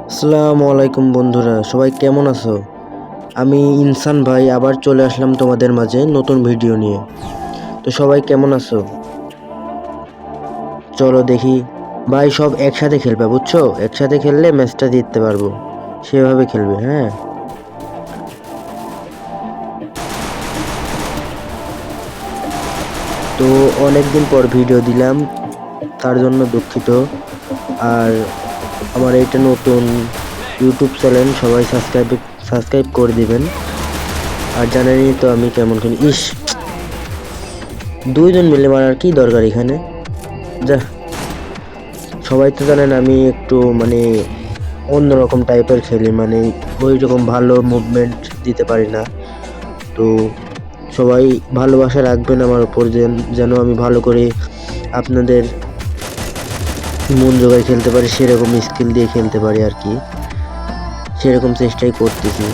আসসালামু আলাইকুম বন্ধুরা, সবাই কেমন আছো? আমি ইনসান ভাই আবার চলে আসলাম তোমাদের মাঝে নতুন ভিডিও নিয়ে। তো সবাই কেমন আছো? চলো দেখি ভাই, সব একসাথে খেলবে বুঝছো? একসাথে খেললে ম্যাচটা জিততে পারবো, সেভাবে খেলবে। হ্যাঁ, তো অনেকদিন পর ভিডিও দিলাম, তার জন্য দুঃখিত। আর আমার এইটা নতুন ইউটিউব চ্যানেল, সবাই সাবস্ক্রাইব করে দিবেন। আর জানেনই তো আমি কেমন খেলি। ইস, দুইজন মিলে মারার কি দরকার এখানে? যা, সবাই তো জানেন আমি একটু মানে অন্যরকম টাইপের খেলি, মানে ওই রকম ভালো মুভমেন্ট দিতে পারি না। তো সবাই ভালোবাসা রাখবেন আমার উপর, যেন আমি ভালো করে আপনাদের মন জোগায় খেলতে পারি, সেরকম স্কিল দিয়ে খেলতে পারি আর কি। সেরকম চেষ্টাই করতেছি।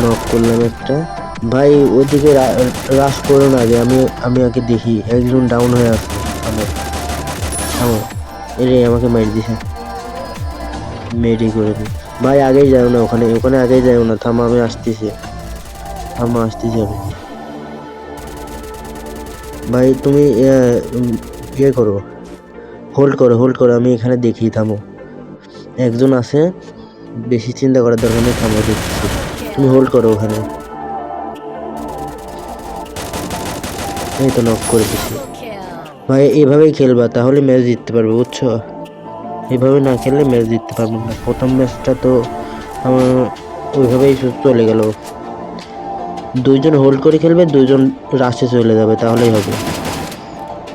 নক করলাম একটা। ভাই ওইদিকে রাশ করো না, আগে আমি আমি আগে দেখি একজন ডাউন হয়ে আছে। থামো থামো, এরে আমাকে মারি দিছে, মেডি করে দিই। ভাই আগেই যাও না, ওখানে ওখানে আগেই যাও না, থামো আমি আসতেছি। থামো, আসতেছি আমি। ভাই তুমি ইয়ে করো, হোল্ড করো, আমি এখানে দেখি। থামো, একজন আছে, বেশি চিন্তা করার দরকার নেই। থামো, দেখছি। তুমি হোল্ড করো ওখানে। এই তো নক করে দিছি। ভাই এভাবেই খেলবা, তাহলে ম্যাচ জিততে পারবে বুঝছো? এভাবে না খেললে ম্যাচ জিততে পারবো না। প্রথম ম্যাচটা তো আমার ওইভাবেই চলে গেল। দুইজন হোল্ড করে খেলবে, দুইজন রাশে চলে যাবে, তাহলেই হবে।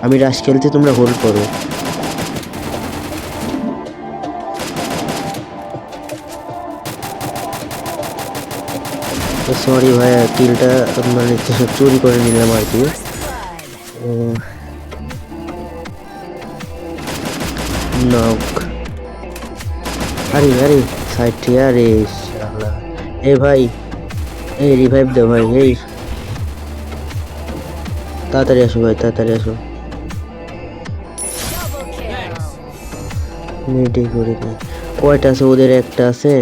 আমি রাশ খেলছি, তোমরা হোল্ড করো। সরি ভাইয়া, কিলটা মানে চুরি করে নিলাম আর কি। নক, আরে আরে সাইড থেকে, আরে শালা। এই ভাই, এই রিভাইভ দাও ভাই, এই তাড়াতাড়ি আসো ভাই, তাড়াতাড়ি আসো। মিডি করে দিই। কয়টা আছে ওদের? একটা আছে।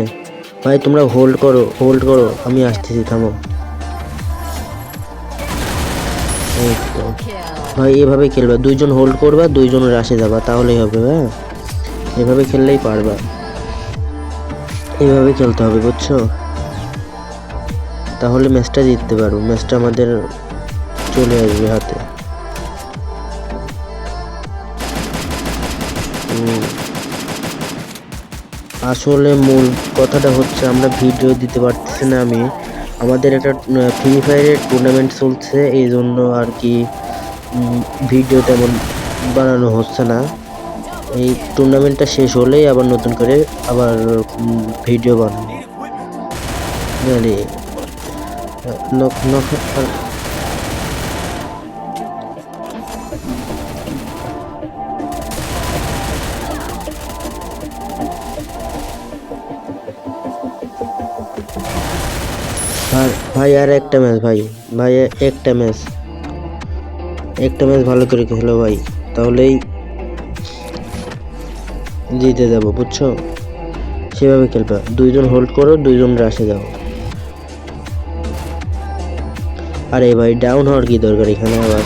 ভাই তোমরা হোল্ড করো, হোল্ড করো, আমি আসতেছি, থামো। এই তো ভাই, এভাবে খেলবা, দুইজন হোল্ড করবা, দুইজন রাশে যাবা, তাহলেই হবে। হ্যাঁ, এভাবে খেললেই পারবা, এইভাবে খেলতে হবে বুঝছো? তাহলে ম্যাচটা জিততে পারবো, ম্যাচটা আমাদের চলে আসবে হাতে। আসলে মূল কথাটা হচ্ছে আমরা ভিডিও দিতে পারতেছি না। আমি আমাদের একটা ফ্রি ফায়ারের টুর্নামেন্ট চলছে, এই জন্য আর কি ভিডিও তেমন বানানো হচ্ছে না। এই টুর্নামেন্টটা শেষ হলেই আবার নতুন করে আবার ভিডিও বানাবো। জানি নক নক। আর ভাই আর একটা ম্যাচ ভাই, ভাই একটা ম্যাচ, একটা ম্যাচ ভালো করে খেলো ভাই, তাহলেই জিতে যাবো বুঝছো? সেভাবে খেলবা, দুইজন হোল্ড করো, দুইজন রাশে যাও। আরে ভাই ডাউন হওয়ার কি দরকার এখানে? আবার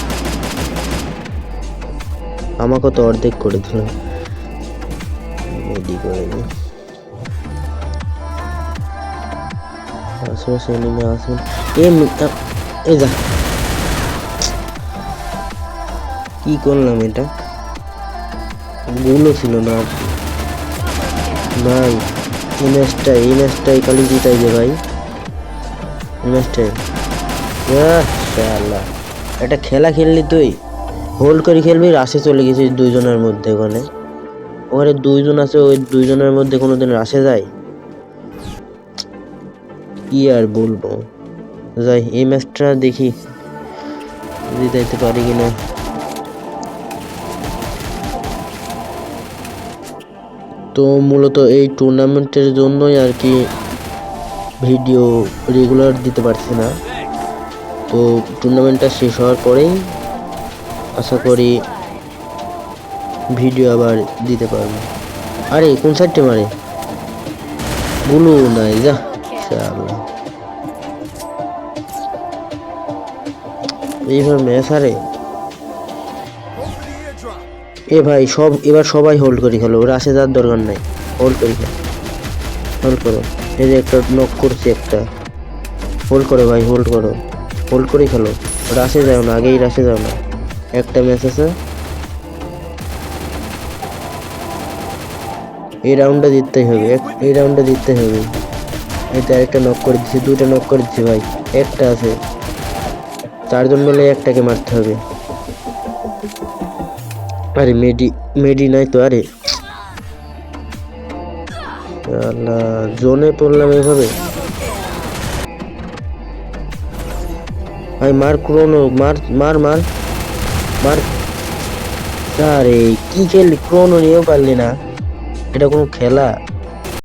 আমাকে তো অর্ধেক করে দিল। রেডি করে নি। আশেপাশে এনিমি আসুন। এই যা, কি করলাম এটা? গুলো ছিল না আর কি। ভাই এই ম্যাচটাই খালি জিতাই যে ভাই, এই ম্যাচটাই। শালা, একটা খেলা খেললি তুই, হোল্ড করে খেলবি, রাশে চলে গেছিস দুইজনের মধ্যে। ওখানে ওখানে দুইজন আছে, ওই দুইজনের মধ্যে কোনোদিন রাশে যায়? কি আর বলবো। যাই, এই ম্যাচটা দেখি জিতাইতে পারি কিনা। তো মূলত এই টুর্নামেন্টের জন্যই আর কি ভিডিও রেগুলার দিতে পারছি না। তো টুর্নামেন্টটা শেষ হওয়ার পরেই আশা করি ভিডিও আবার দিতে পারবো। আরে কোন সাইডটা মারে? ব্লু নাই যা শালা। এইভাবে ম্যাচ হারে। এ ভাই এবার সবাই হোল্ড করি খেলো, ওরা আসে যাওয়ার দরকার নাই, হোল্ড করি খেলো, হোল্ড করো। এই যে একটা নক করছি একটা, হোল্ড করো ভাই, হোল্ড করো, হোল্ড করে খেলো, রাশে যাও না, আগেই রাশে যাও না, একটা ম্যাচ আছে, এই রাউন্ডটা জিততেই হবে, এই রাউন্ডটা জিততে হবে। এটা একটা নক করে দিচ্ছি, দুইটা নক করে দিচ্ছি ভাই, একটা আছে, চারজন মিলে একটাকে মারতে হবে। আরে মেডি নাই তো, আরে আল্লাহ, জোনে পড়লাম এভাবে। ভাই মার ক্রোনো, মার মার মার মার। আরে কি খেললি, ক্রোনো নিয়েও পারলি না, এটা কোনো খেলা?